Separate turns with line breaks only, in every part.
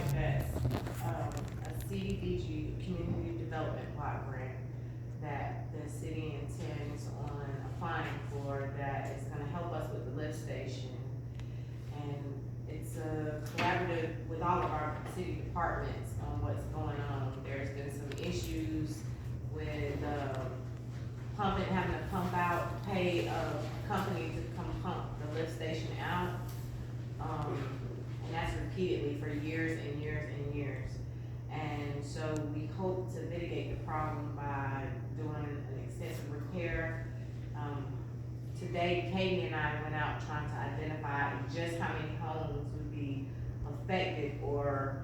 project that's, a CDBG, Community Development Block Grant, that the city intends on applying for, that is gonna help us with the lift station. And it's a collaborative with all of our city departments on what's going on. There's been some issues with, pumping, having to pump out, pay a company to come pump the lift station out. And that's repeatedly for years and years and years. And so we hope to mitigate the problem by doing an extensive repair. Today, Katie and I went out trying to identify just how many homes would be affected, or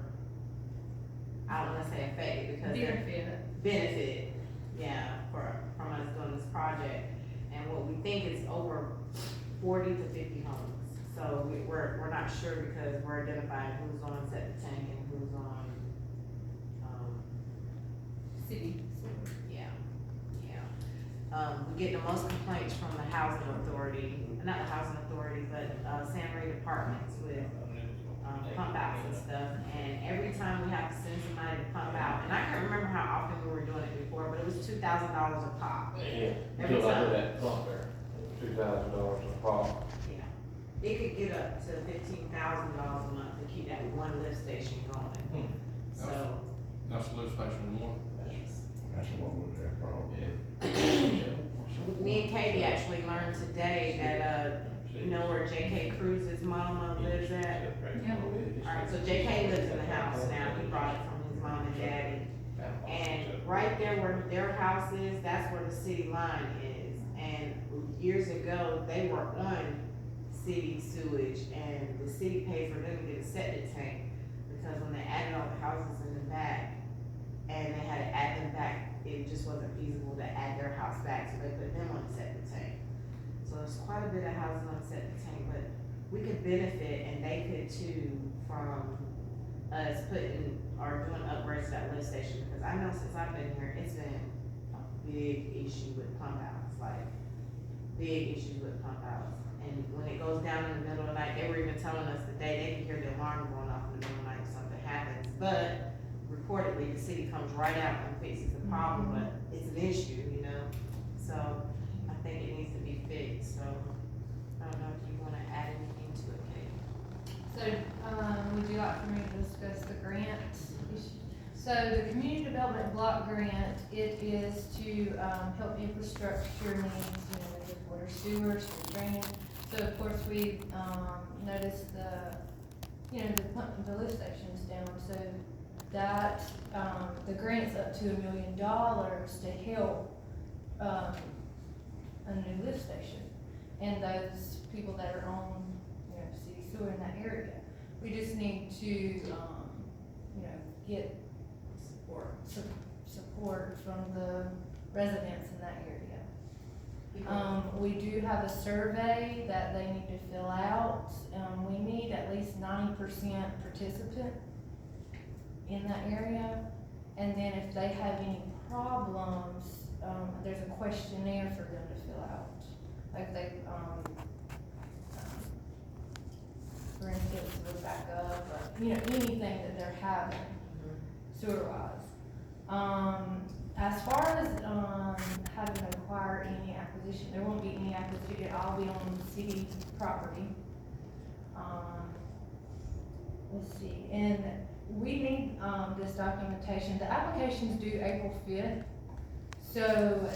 I don't wanna say affected because they're benefit, yeah, from us doing this project. And what we think is over 40 to 50 homes. So we're not sure because we're identifying who's on septic tank and who's on,
City.
We get the most complaints from the housing authority, not the housing authority, but, San Marie Apartments with, pump outs and stuff. And every time we have to send somebody to pump out, and I can't remember how often we were doing it before, but it was $2,000 a pop.
Yeah,
Every
until I
time.
did that pump there, $2,000 a pop.
Yeah. It could get up to $15,000 a month to keep that one lift station going. So,
That's the lift station one.
yes.
That's the one with that problem.
Me and Katie actually learned today that, you know where J.K. Cruz's mama lives at? Alright, so J.K. lives in the house now, he brought it from his mom and daddy. And right there where their house is, that's where the city line is. And years ago, they were on city sewage, and the city paid for them to get a septic tank, because when they added all the houses in the back, and they had to add them back, it just wasn't feasible to add their house back, so they put them on the septic tank. So there's quite a bit of houses on the septic tank, but we could benefit, and they could too, from us putting, or doing upgrades to that lift station, because I know since I've been here, it's been a big issue with pump outs, like, big issues with pump outs. And when it goes down in the middle of the night, they were even telling us today, they can hear the alarm going off in the middle of the night if something happens, but reportedly, the city comes right out and fixes the problem, but it's an issue, you know? So, I think it needs to be fixed, so, I don't know if you wanna add anything to it, Kate.
So, would you like for me to discuss the grant issue? So the community development block grant, it is to, help infrastructure needs, you know, with water, sewers, for drainage. So of course, we, noticed the lift station's down, so that, the grant's up to $1 million to help, a new lift station. And those people that are on, city sewer in that area. We just need to, get support from the residents in that area. We do have a survey that they need to fill out. We need at least 90% participant in that area. And then if they have any problems, there's a questionnaire for them to fill out. Like they, for instance, we'll back up, or, anything that they're having sewer-wise. As far as, having to acquire any acquisition, there won't be any acquisition, it'll all be on city property. Let's see, and we need, this documentation. The application's due April 5th. So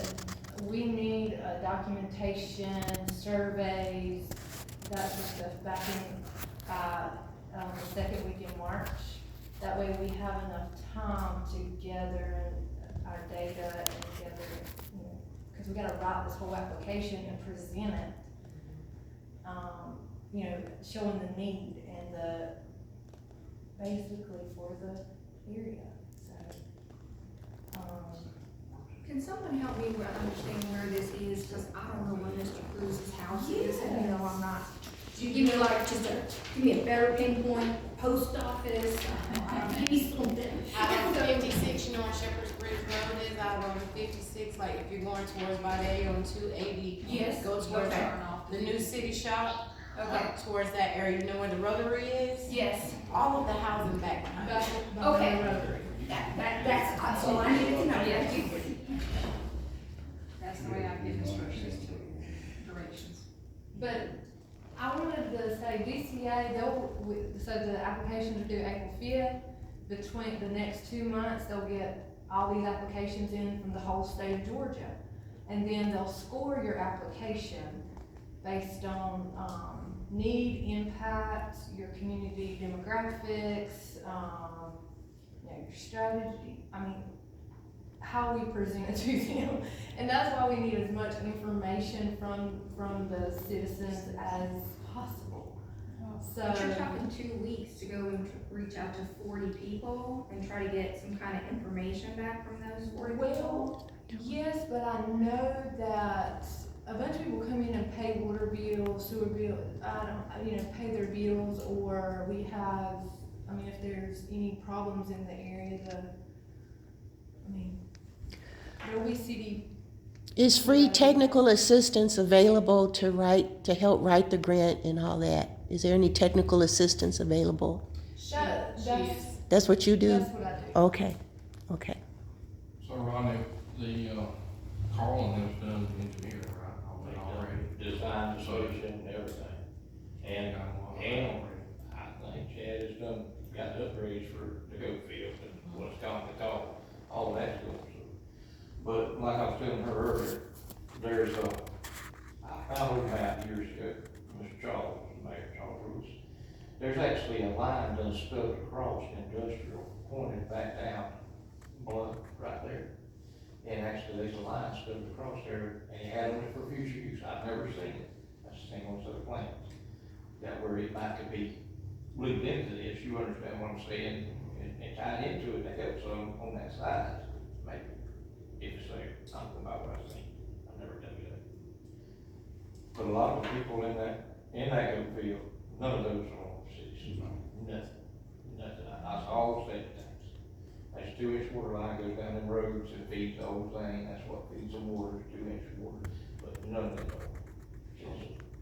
we need documentation, surveys, that sort of stuff back in, the second week in March. That way we have enough time to gather our data and gather, because we gotta write this whole application and present it, showing the need and the, basically for the area, so.
Can someone help me with understanding where this is, because I don't know where Mr. Cruz's house is, and I'm not. Do you give me like, give me a better pinpoint, post office, give me something.
Out of 56, you know where Shepherd's Bridge Road is, out on 56, like if you're going towards Verdie on 280.
Yes.
Go towards the new city shop.
Okay.
Towards that area, you know where the Rotary is?
Yes.
all of the housing back behind it.
Okay.
the Rotary.
That's all I needed to know.
Yeah.
Thank you.
That's the way I give instructions to directions.
But I wanted to say DCA, so the applications are due April 5th. Between the next 2 months, they'll get all these applications in from the whole state of Georgia. And then they'll score your application based on, need, impact, your community demographics, your strategy, how we present it to them. And that's why we need as much information from the citizens as possible.
But you're
So,
talking 2 weeks to go and reach out to 40 people and try to get some kind of information back from those 40 people?
well, yes, but I know that a bunch of people come in and pay water bills, sewer bills, pay their bills, or we have, if there's any problems in the area, there'll be city.
Is free technical assistance available to help write the grant and all that? Is there any technical assistance available? That's what you do?
That's what I do.
Okay, okay.
So Ronnie, the, Carlin has done the engineering, right, on that already?
Design, the solution, everything. And,
Got a lot of that
and
already.
I think Chad has got the upgrades for the goat field and what's called the call, all that's good. But like I was telling her earlier, there's I found a map years ago, Mr. Charles, Mayor Charles Rules. There's actually a line done stuck across industrial, pointed back down, Blunt, right there. And actually, there's a line stuck across there, and he had them for future use. I've never seen it. I've seen on other plans. That where it might could be looped into this, you understand what I'm saying, and tied into it to help some on that side, maybe. If it's there, I'm talking about what I've seen. I've never done it. But a lot of the people in that good field, none of those are on the cities. Nothing. That's all state tanks. That's 2-inch water line goes down them roads and feeds the whole thing. That's what feeds the water, 2-inch water. But none of them are.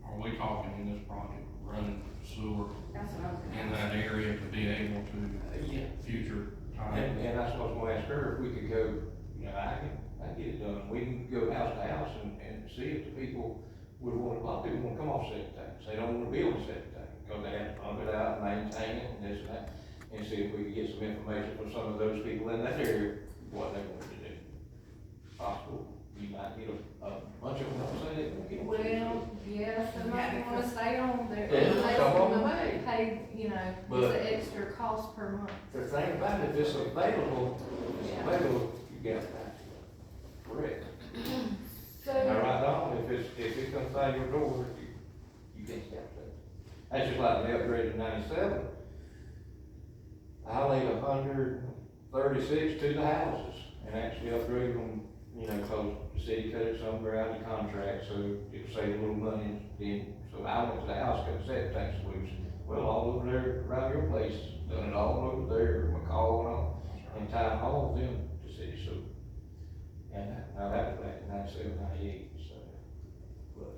Are we talking in this project, running sewer
That's what I was
in
gonna ask.
that area to be able to future time?
And that's what I was gonna ask her, if we could go, I can get it done. We can go house to house and see if the people would want, a lot of people wanna come off septic tanks. They don't wanna build a septic tank, because they have to pump it out, maintain it, and this and that. And see if we could get some information from some of those people in that area, what they want to do. Possible, you might get a bunch of them, don't say they won't get away.
Well, yes, they might wanna stay on there.
Yeah,
They
some
don't
of them
wanna
may.
pay,
But-
it's an extra cost per month.
The thing about it, if it's available, you got that. Correct.
So,
Now, right on, if it comes out your door, you can't stop that. That's just like the upgrade in 97. I laid 136 to the houses and actually upgraded them, cause the city cut it somewhere out of contract, so it would save a little money. Then, so I went to the house, cut the septic tank solution. Well, all over there, around your place, done it all over there, McCall and all, and tied all of them to city sewer. And now that was back in 97, 98, so, but.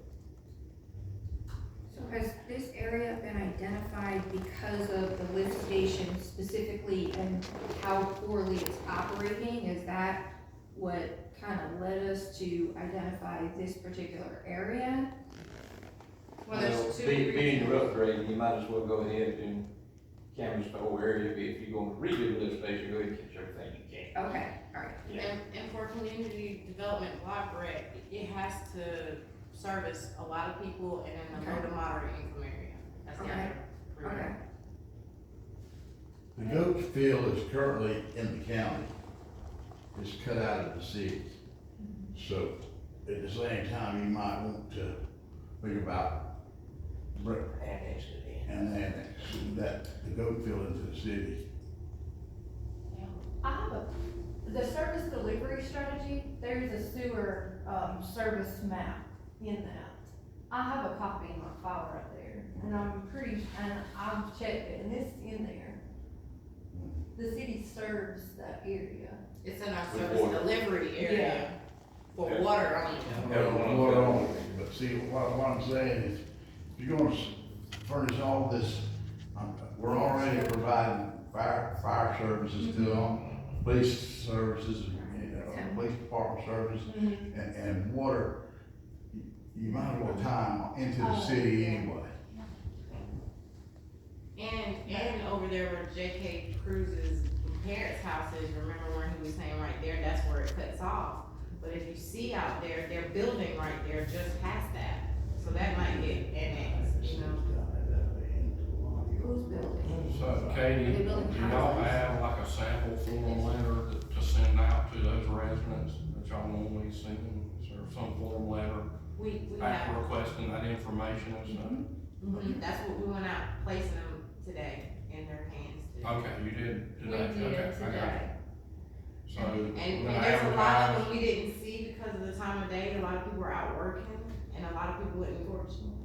So has this area been identified because of the lift station specifically and how poorly it's operating? Is that what kind of led us to identify this particular area?
Well, there's two
Being
reasons.
your upgrade, you might as well go ahead and canvas the whole area. If you're going to redo the lift station, go ahead and catch everything you can.
Okay, all right.
And for community development block grant, it has to service a lot of people and in the low to moderate income area. That's the
Okay.
other.
Okay.
The goat field is currently in the county. It's cut out of the city. So at the same time, you might want to think about
Annex it in.
and annex that, the goat field into the city.
I have the service delivery strategy, there's a sewer, service map in that. I have a copy in my file right there, and and I've checked it, and it's in there. The city serves that area.
It's in our
With
service
water.
delivery area for
Yeah.
water only.
Water only. But see, what I'm saying is, if you're gonna furnish all this, we're already providing fire services to them, police services, police department services, and water. You might as well tie them into the city anyway.
And over there where J.K. Cruz's parents' house is, remember where he was saying right there, that's where it cuts off. But if you see out there, they're building right there just past that, so that might get annexed, you know?
Who's building?
So Katie,
Are they
do
building
y'all
houses?
have like a sample form letter to send out to those residents that y'all normally send? Is there some form letter
We
after
have,
requesting that information and stuff?
that's what we went out placing them today in their hands.
Okay, you did
We
today,
did
okay, I got
today.
it. So,
And
when I
there's a lot of
advertise,
them we didn't see because of the time of day, a lot of people were out working, and a lot of people wouldn't,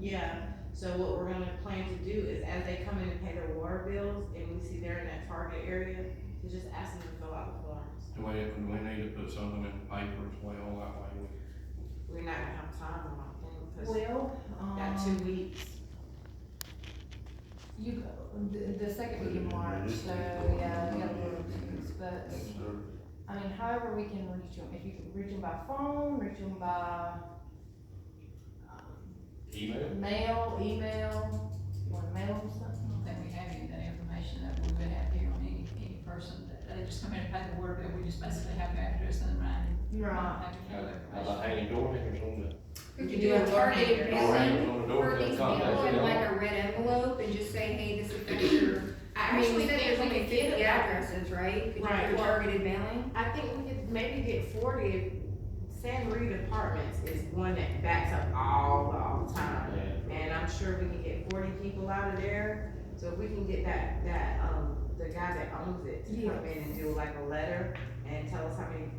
yeah. So what we're gonna plan to do is as they come in and pay their water bills, and we see they're in that target area, to just ask them to fill out the forms.
do we need to put something in the paper as well, that way
We're not gonna have time, I don't think, cause
Well,
got 2 weeks.
you go, the second week in March, so yeah, we got a little things, but, I mean, however we can reach them, if you can reach them by phone, reach them by,
Email?
email, you wanna mail them
I
something?
don't think we have any of that information that we would have here on any person, that they just come in and pay the water bill, we just basically have their address and writing. We don't
Right.
have to
How
know their
how about
information.
hanging door hangers on the,
We could do a targeted
door hangers
mailing
on the door
for
to
these
the
people
contact?
in like a red envelope and just say, hey, this affects your, I mean, we said there's only 50 addresses, right? Could you
Right.
do targeted mailing?
I think we could maybe get 40. San Reed Apartments is one that backs up all the time. And I'm sure we can get 40 people out of there, so if we can get that, the guy that owns it to come in and do like a letter and tell us how many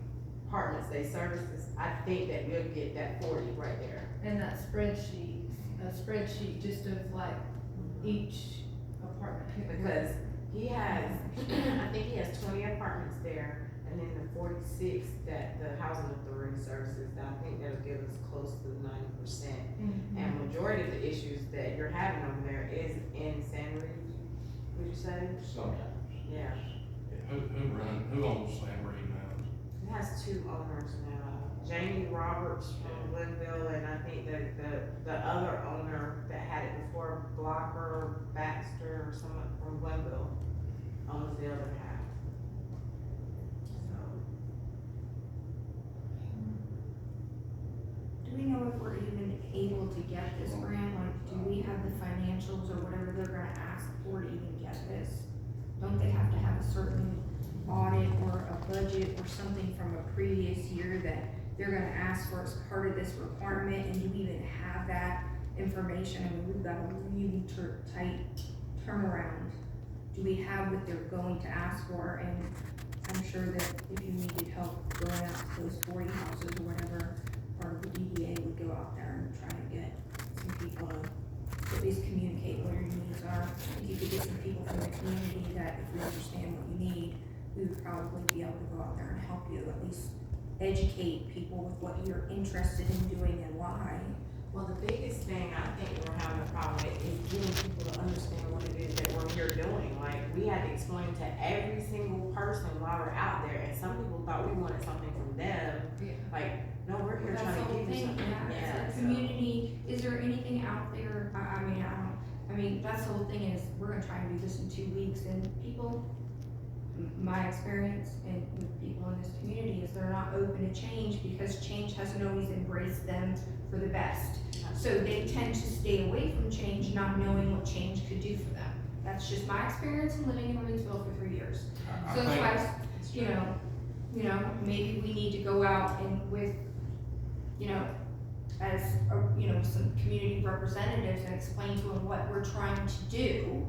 apartments they service, I think that we'll get that 40 right there.
And that spreadsheet, a spreadsheet just of like each apartment.
Because he has, I think he has 20 apartments there, and then the 46 that the housing authority services, that I think that'll give us close to 90%. And majority of the issues that you're having over there is in San Reed, would you say?
sometimes.
Yeah,
who owns San Reed now?
it has 2 owners now, Jamie Roberts from Glenville, and I think that the other owner that had it before, Blocker, Baxter, or someone from Glenville, owns the other half.
Do we know if we're even able to get this grant? Like, do we have the financials or whatever they're gonna ask for to even get this? Don't they have to have a certain audit or a budget or something from a previous year that they're gonna ask for as part of this requirement? And do we even have that information? I mean, we've got a really tight turnaround. Do we have what they're going to ask for? And I'm sure that if you needed help going out to those 40 houses or whatever, part of the DDA would go out there and try to get some people to at least communicate what your needs are. If you could get some people from the community that if we understand what you need, we would probably be able to go out there and help you, at least educate people with what you're interested in doing and why.
Well, the biggest thing I think we're having a problem with is getting people to understand what it is that we're here doing. Like, we had to explain to every single person while we're out there, and some people thought we wanted something from them.
Yeah.
Like, no, we're here
That's
trying
the
to
whole
give you
thing,
something.
yeah, it's a
so-
community, is there anything out there, I mean, that's the whole thing is, we're gonna try and do this in 2 weeks, and people, my experience and with people in this community is they're not open to change because change hasn't always embraced them for the best. So they tend to stay away from change, not knowing what change could do for them. That's just my experience in living in Reidsville for 3 years.
I
So that's
think,
why, you know, maybe we need to go out and with, as, some community representatives and explain to them what we're trying to do,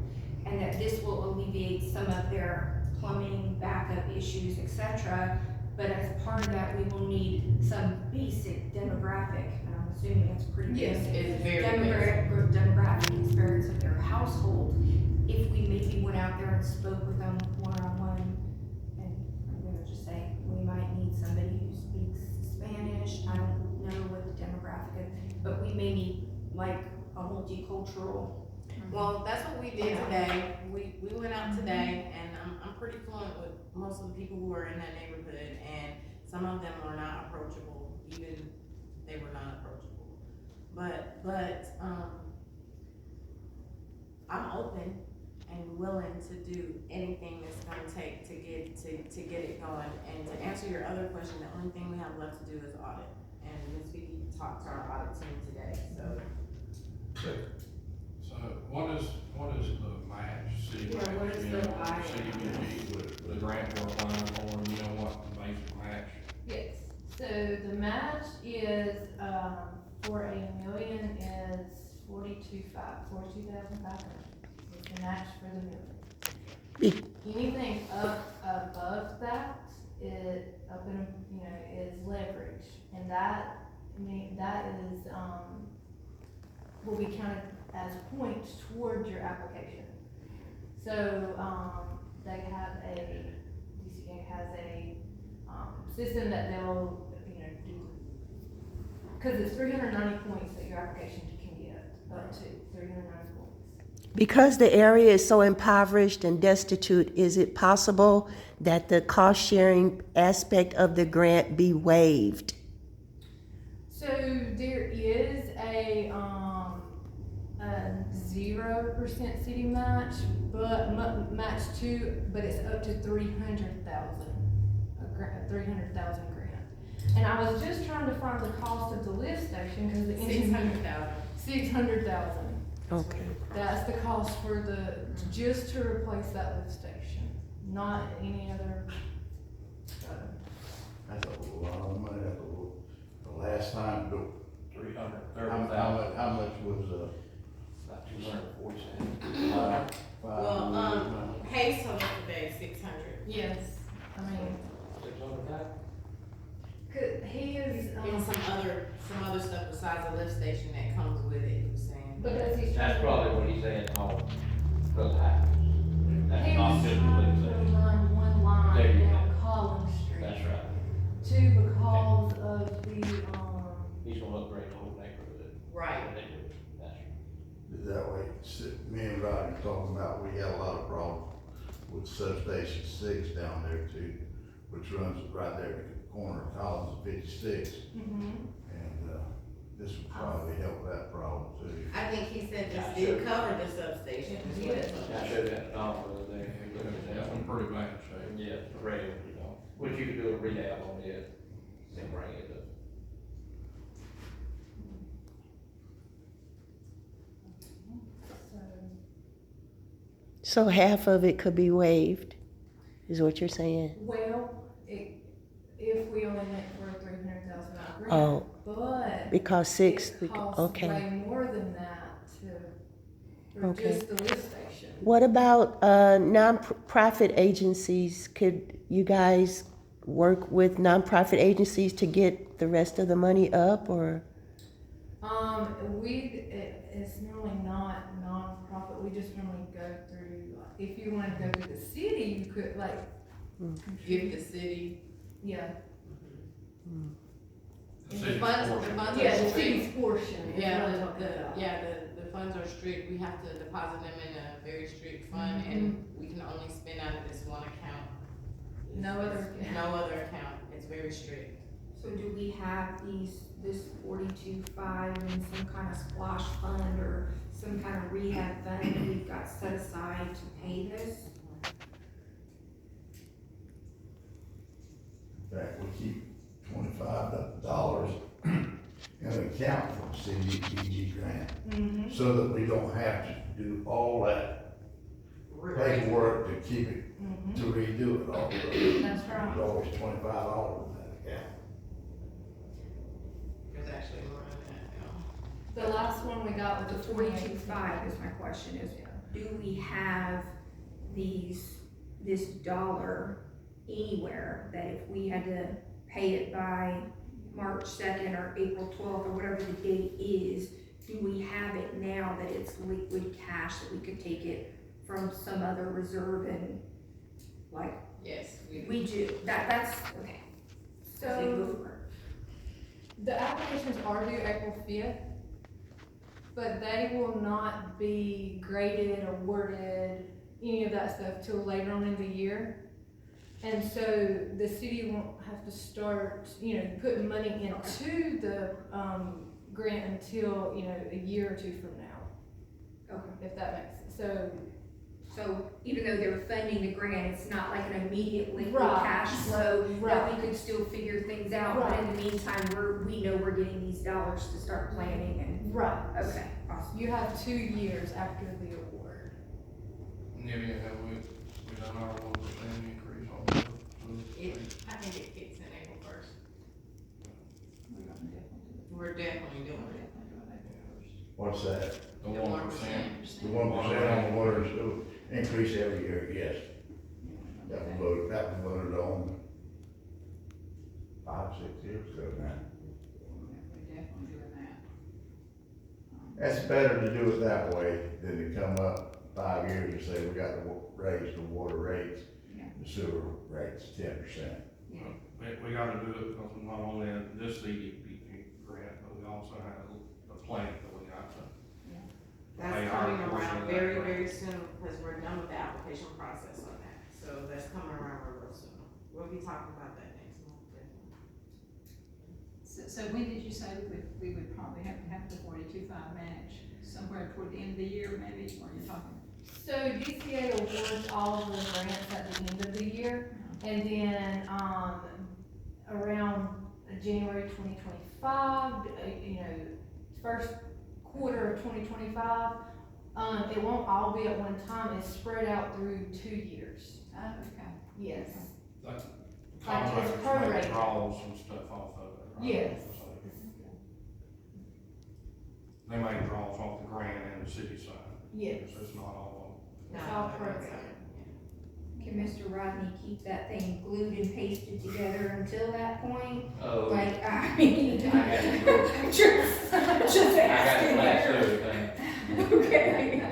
and that this will alleviate some of their plumbing, backup issues, etc. But as part of that, we will need some basic demographic, and I'm assuming it's pretty
Yes,
basic.
it's very basic.
Demographic experience of their household. If we maybe went out there and spoke with them one-on-one, and I'm gonna just say, we might need somebody who speaks Spanish, I don't know what the demographic is, but we may need like a multicultural
Well, that's what we did today. We went out today, and I'm pretty fluent with most of the people who are in that neighborhood, and some of them are not approachable, even they were not approachable. But I'm open and willing to do anything it's gonna take to get it going. And to answer your other question, the only thing we have left to do is audit. And Ms. Vicky talked to our audit team today, so.
So what is the match, city
Yeah, what
match,
is
you
the
know,
I-
CDBG, the grant we're applying for, you know what the basic match?
Yes, so the match is, for $1 million is 42,500 is the match for the million. Anything up above that is up in, you know, is leverage, and that, I mean, that is, will be counted as points towards your application. So, they have DCA has a, system that they'll, you know, do, cause it's 390 points that your application can get, up to 390 points.
Because the area is so impoverished and destitute, is it possible that the cost-sharing aspect of the grant be waived?
So there is a 0% city match, but match two, but it's up to 300,000, a 300,000 grant. And I was just trying to find the cost of the lift station, because the engineer. 600,000.
Okay.
That's the cost for just to replace that lift station, not any other.
That's a lot of money, the last time, how much was,
About 247.
Well, Hayes told us today 600.
Yes, I mean,
600,000?
he is,
And some other stuff besides the lift station that comes with it, he was saying.
because he's trying
That's
to.
probably what he said, no, because happens. That's
He
not
was
just
trying
the
to
lift
run one line
There you
down Collins Street.
That's right.
Two, because of the,
He's gonna upgrade the whole neighborhood.
Right.
That's right.
that way, me and Rodney talking about, we had a lot of problems with substation 6 down there too, which runs right there at the corner of Collins and 56. And, this would probably help that problem too.
I think he said this did cover the substation.
Yes.
I showed that to Tom the other day.
It's in pretty bad shape.
Yeah, the radio, you know, which you could do a rehab on it, and bring it up.
So half of it could be waived, is what you're saying?
well, if we only went for a 300,000 grant.
Oh.
But.
Because 6,
It costs
okay.
way more than that for
Okay.
just the lift station.
What about nonprofit agencies? Could you guys work with nonprofit agencies to get the rest of the money up, or?
It's normally not non-profit, we just normally go through, if you wanna go through the city, you could like.
Give the city.
Yeah,
The
The
city's
funds
portion.
are
yeah, the
strict.
city's portion is what
Yeah,
I'm talking about.
the funds are strict. We have to deposit them in a very strict fund, and we can only spend out of this one account.
No other.
No other account. It's very strict.
So do we have this 42.5 in some kind of splash fund or some kind of rehab fund that we've got set aside to pay this?
In fact, we keep $25 in an account for the CDBG grant, so that we don't have to do all that paperwork to keep it, to redo it all.
That's right.
There's always $25 in that account.
There's actually more than that now.
The last one we got was
The
the
42.5 is my question is, do we have this dollar anywhere that if we had to pay it by March 2nd or April 12th or whatever the date is, do we have it now that it's liquid cash that we could take it from some other reserve and like,
Yes,
we do, that's, okay.
So, the applications are due April 5th. but they will not be graded, awarded, any of that stuff till later on in the year. And so the city won't have to start, putting money into the, grant until, a year or two from now,
Okay.
if that makes sense.
So even though they're funding the grant, it's not like an immediate liquid
Right.
cash flow, that
Right.
we could still figure things out, but in the meantime, we know we're getting these dollars to start planning and,
Right.
okay, awesome.
You have 2 years after the award.
Yeah, have we done our 1% increase on that?
I think it kicks in April first.
We're gonna definitely do it.
We're definitely doing
We're
it.
definitely doing April first.
What's that?
The 1%.
The 1% on the water and sewer increase every year, yes. That was voted on 5, 6 years ago now.
We're definitely doing that.
That's better to do it that way than to come up 5 years and say we got to raise the water rates, the sewer rates 10%.
We gotta do it because not only this CDBG grant, but we also have a plant that we got to.
That's
pay our
coming
portion
around
of that
very,
grant.
very soon, because we're done with the application process on that, so that's coming around real soon. We'll be talking about that next month, definitely.
So when did you say we would probably have to have the 42.5 match? Somewhere toward the end of the year, maybe, or you're talking?
So DCA awards all of the grants at the end of the year, and then, around January 2025, first quarter of 2025, it won't all be at one time, it's spread out through 2 years.
Oh, okay.
Yes.
Like
Like it's
contractors make
prorated.
draws and stuff off of it, right?
Yes.
So they make draws off the grant and the city side.
Yes.
So it's not all
It's all
No,
prorated.
Can Mr. Rodney keep that thing glued and pasted together until that point?
Oh,
Like, I mean,
I got it.
just
I got
asking
the last
here.
everything.
Okay.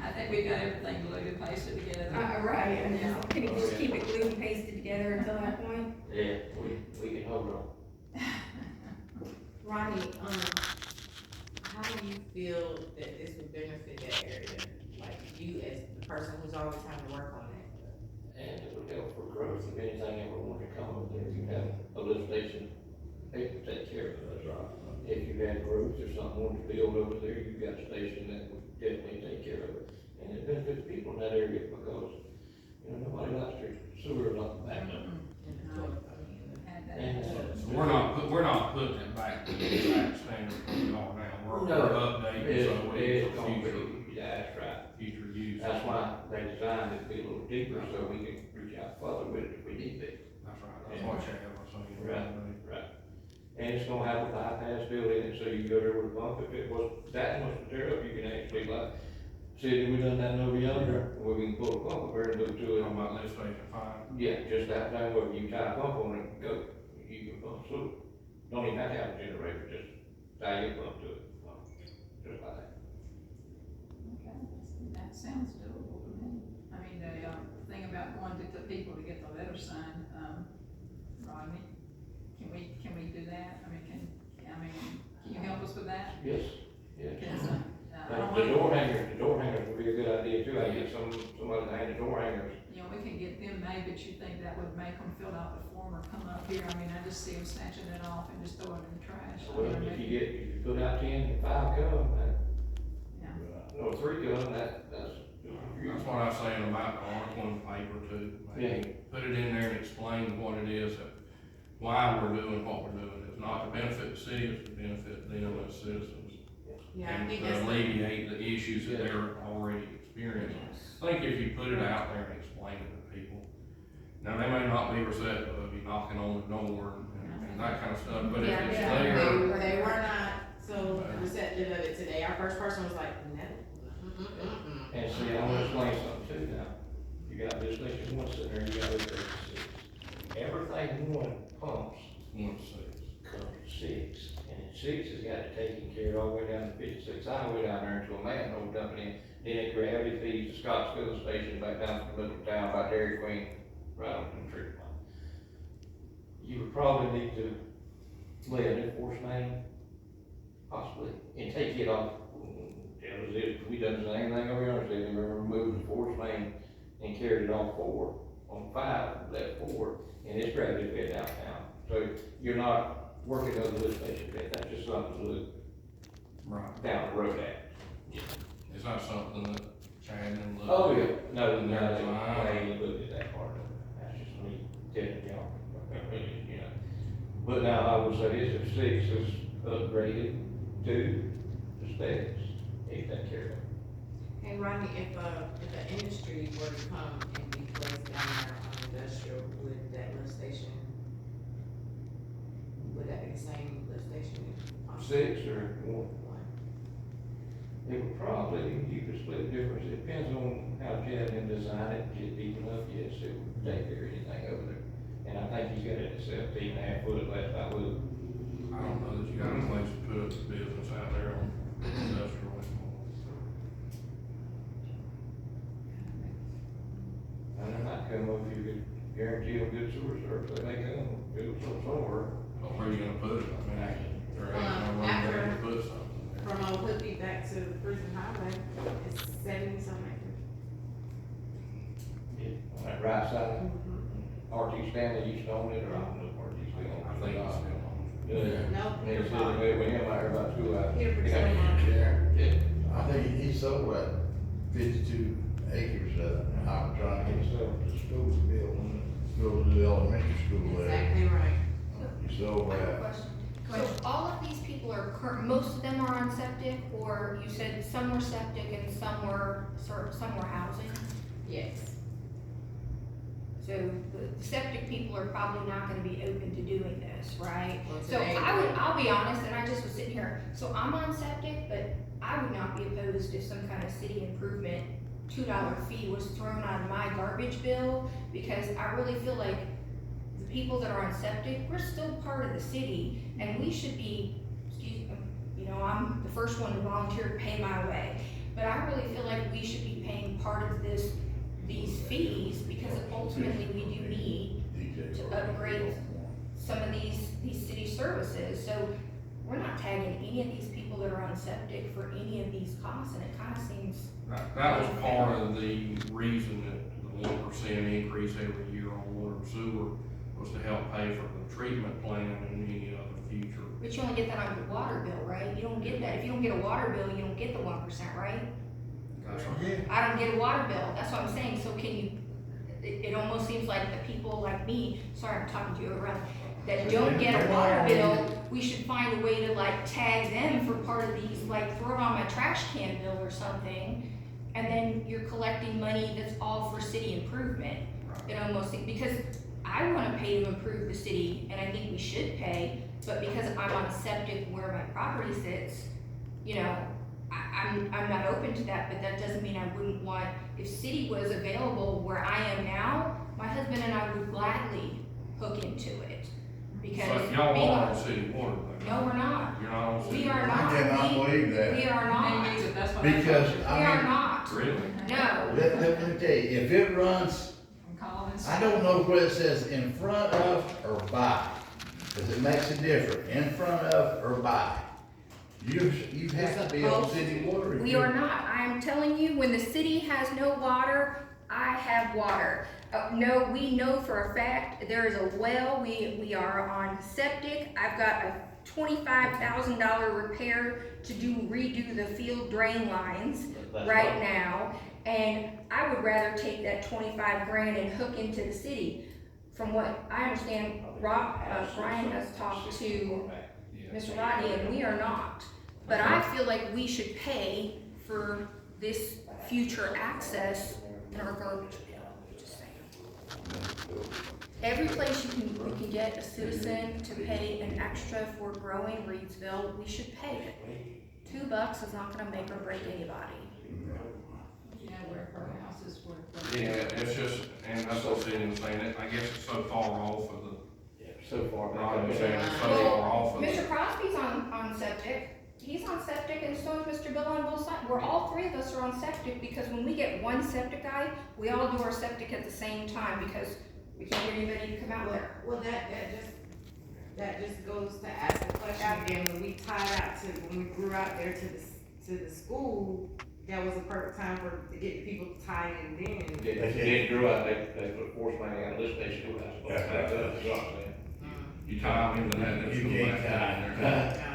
I think we've got everything glued and pasted together.
Right, and can you just keep it glued and pasted together until that point?
Yeah, we can hold on.
Ronnie, how do you feel that this would benefit that area? Like you as the person who's always having to work on it?
And it would help for growth if anything ever wanted to come over there. You have a lift station, they can take care of it, that's right. If you had growth or something wanted to build over there, you've got a station that would definitely take care of it. And it benefits people in that area because, nobody likes their sewers up back up. And,
of. So we're not putting it back to the exact standard we are now. We're updating so
it's
for
gonna
future,
be, yeah, that's right.
future use.
That's why they designed it to be a little deeper so we can reach out further with it if we need to.
That's right, that's what Chad was saying.
Right. And it's gonna have a bypass built in it, so you can go there with a bump. If it was that much material, you can actually see, we done that over yonder, where we can pull a pump over and go to it.
Talking about lift station 5.
Yeah, just that thing where you tie a pump on it and go, you can pump, so don't even have to have a generator, just tie your pump to it, just like that.
Okay, that sounds doable to me. I mean, the thing about going to the people to get the letter signed, Rodney, can we do that? I mean, can you help us with that?
Yes, yes.
Because, I don't
The
want,
door hangers would be a good idea too. I get somebody to hang the door hangers.
we can get them made, but you think that would make them fill out the form or come up here? I mean, I just see them snatching it off and just throwing it in the trash.
Well, if you put out 10 and 5 come,
Yeah.
no, 3 come, that's.
That's what I was saying about the article in the paper too. Maybe put it in there and explain what it is, why we're doing what we're doing. It's not to benefit the city, it's to benefit them as citizens.
Yeah, I
And
think
to
that's.
alleviate the issues that they're already experiencing. I think if you put it out there and explain it to people, now they may not be receptive of you knocking on the door and that kind of stuff, but if
Yeah,
it's
yeah.
there.
They were not so receptive of it today. Our first person was like, no.
And see, I'm gonna explain something too now. You got this station 1 sitting there, you got this station 6. Everything 1 pumps
1 to 6.
comes to 6. And 6 has got it taken care of all the way down to 56 highway down there into a manhole dumping in. Then it gravity feeds the Scottsville station back down to the little town by Dairy Queen, right on the tree line. You would probably need to lay a new force main possibly, and take it off. Tell us if we done the same thing over here, they removed the force main and carried it on 4, on 5, left 4, and it's gravity fed downtown. So you're not working on the lift station bed, that's just something to look
Right.
down the road at.
It's not something that Chad and looked.
Oh, yeah, no,
And
no,
there's
they
mine.
ain't looked at that part of it, that's just me telling y'all, you know. But now, I would say this, if 6 is upgraded to the specs, take that care of it.
Hey Rodney, if the industry were to come and be placed down there on industrial, would that lift station, would that be the same lift station?
6 or 1? It would probably, you could split the difference, it depends on how Chad and design it, get deep enough, yes, it would take care of anything over there. And I think he's got it at 17.5 foot, last I looked.
I don't know that you got a place to put up the business out there on industrial anymore.
And they might come up if you could guarantee them good sewer service, they may come, do somewhere.
So where are you gonna put it? I mean, there ain't no room
After-
there to put something there.
From Old Whitby back to the prison highway, it's 70 something acres.
Yeah, on that right side, R.T. Stanley used to own it, or I don't know if R.T. still owns it.
I think it's still on.
Yeah.
No,
And
Peter
it's
bought
sitting
it.
with him out here about 2 hours.
Peter
Yeah.
Priscilla bought it.
Yeah.
I think he sold that 52 acres, I'm trying to get
So,
the school built, go to the elementary school there.
Exactly right.
He sold
I have a
that.
question. So all of these people are most of them are on septic, or you said some were septic and some were housing?
Yes.
So the septic people are probably not gonna be open to doing this, right?
Well,
So
today-
I'll be honest, and I just was sitting here, so I'm on septic, but I would not be opposed if some kind of city improvement $2 fee was thrown on my garbage bill, because I really feel like the people that are on septic, we're still part of the city, and we should be, I'm the first one to volunteer to pay my way, but I really feel like we should be paying part of these fees, because ultimately we do need to upgrade some of these city services, so we're not tagging any of these people that are on septic for any of these costs, and it kinda seems.
That was part of the reason that the 1% increase every year on water and sewer was to help pay for the treatment plan and any other future.
But you only get that on your water bill, right? You don't get that, if you don't get a water bill, you don't get the 1%, right?
That's right.
I don't get a water bill, that's what I'm saying, so can you, it almost seems like the people like me, sorry, I'm talking to you around, that don't get a water bill, we should find a way to like tag them for part of these, like throw it on my trash can bill or something, and then you're collecting money that's all for city improvement. It almost, because I wanna pay to improve the city, and I think we should pay, but because I'm on septic where my property sits, I'm not open to that, but that doesn't mean I wouldn't want, if city was available where I am now, my husband and I would gladly hook into it. Because
So y'all
being
are
on-
on city water though?
No, we're not.
You're not on city
We are
water?
not.
I cannot believe
We
that.
are not.
Maybe that's what
Because,
We
I
are
mean,
not.
Really?
No.
let me tell you, if it runs,
From Collins.
I don't know whether it says in front of or by, because it makes it different, in front of or by. You have to be on city water.
We are not. I'm telling you, when the city has no water, I have water. No, we know for a fact there is a well. We are on septic. I've got a $25,000 repair to redo the field drain lines right now. And I would rather take that 25 grand and hook into the city. From what I understand, Brian has talked to Mr. Rodney, and we are not. But I feel like we should pay for this future access in our garbage bill. Just saying. Every place we can get a citizen to pay an extra for growing Reidsville, we should pay it. $2 is not gonna make or break anybody.
Yeah, where her house is worth.
Yeah, it's just, and that's what Cindy was saying, I guess it's so far off of
So far,
the, Ron was saying it's so
Well,
far off of the.
Mr. Crosby's on septic. He's on septic, and so is Mr. Bill on both sides. We're all three of us are on septic, because when we get one septic guy, we all do our septic at the same time, because we can't get anybody to come out there.
Well, that just, That just goes to ask the question again, when we when we grew out there to the school, that was a perfect time to get people to tie in then.
They grew out, they put force main out of this day school house. That's what I'm saying.
You tie them into that.
You can't tie.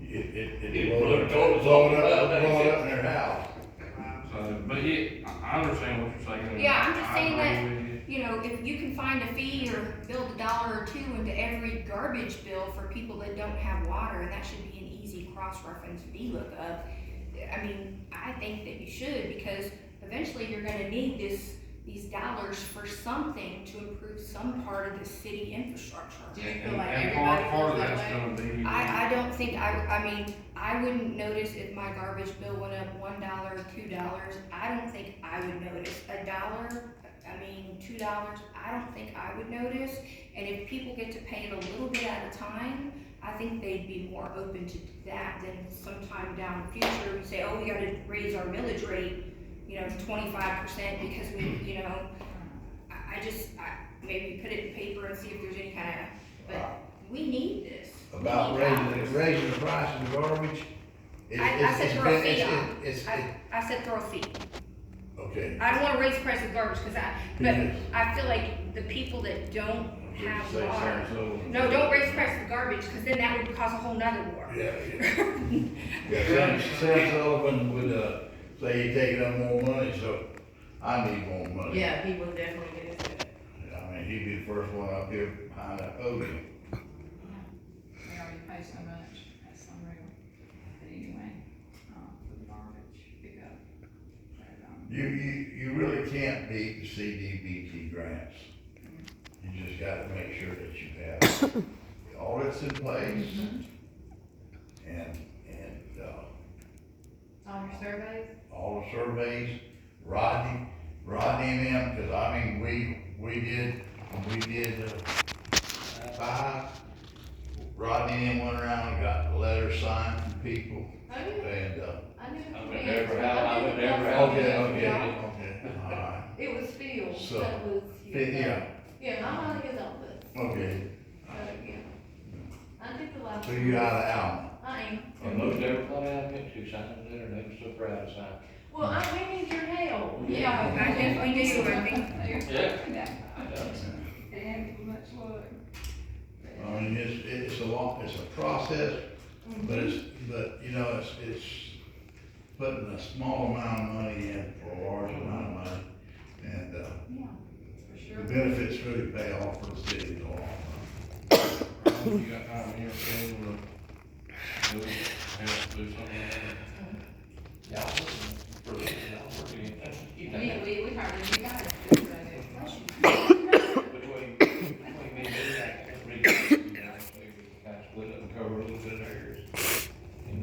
It
It
blow it up in their house.
So, but yeah, I understand what you're saying.
Yeah, I'm just saying
I
that,
agree with you.
you know, if you can find a fee or build $1 or $2 into every garbage bill for people that don't have water, and that should be an easy cross-reference VLOOKUP. I mean, I think that you should, because eventually you're gonna need these dollars for something to improve some part of the city infrastructure.
Do you feel like
And
everybody
part of
feels that
that's
way?
gonna be.
I don't think, I mean, I wouldn't notice if my garbage bill went up $1, $2. I don't think I would notice. $1, I mean, $2, I don't think I would notice. And if people get to pay it a little bit at a time, I think they'd be more open to that than sometime down the future, we say, oh, we gotta raise our millage rate, you know, 25% because we, you know, I maybe put it in paper and see if there's any kind of, but we need this.
About raising the price of the garbage.
I said throw a fee on.
It's,
I said throw a fee.
okay.
I don't wanna raise the price of garbage, but
Yes.
I feel like the people that don't have
Say
water.
so.
No, don't raise the price of garbage, cause then that would cause a whole nother war.
Yeah. Sam Sullivan would, say he taking up more money, so I need more money.
Yeah, he will definitely get his cut.
I mean, he'd be the first one up here behind that podium.
We already pay so much, that's unreal. But anyway, for the garbage pickup. But,
You really can't beat the CDBG grants. You just gotta make sure that you have the audits in place and,
On your surveys?
all the surveys, Rodney and them, cause I mean, we did 5, Rodney and them went around and got the letters signed from people,
Oh, yeah.
and,
I knew
I
what
went
you
there
meant.
for how, I went there for
Yeah.
how.
okay, alright,
It was Phil
So,
that was.
yeah,
Yeah, my money is on this,
okay,
so, yeah. I did the last.
so you out of Alma.
I am.
And most everybody I went to signed there, and they were so proud to sign.
Well, we need your help.
Yeah, I definitely do, I think.
Yeah.
They haven't too much luck.
I mean, it's a process, but you know, it's putting a small amount of money in for a large amount of money, and,
Yeah, for sure.
the benefits really pay off for the city in the long run.
You got time here, okay, we'll have to do something.
Y'all working, y'all working.
We hardly even got it.
Between me and you, I can't read, you know, maybe kind of split up and cover a little bit of areas. And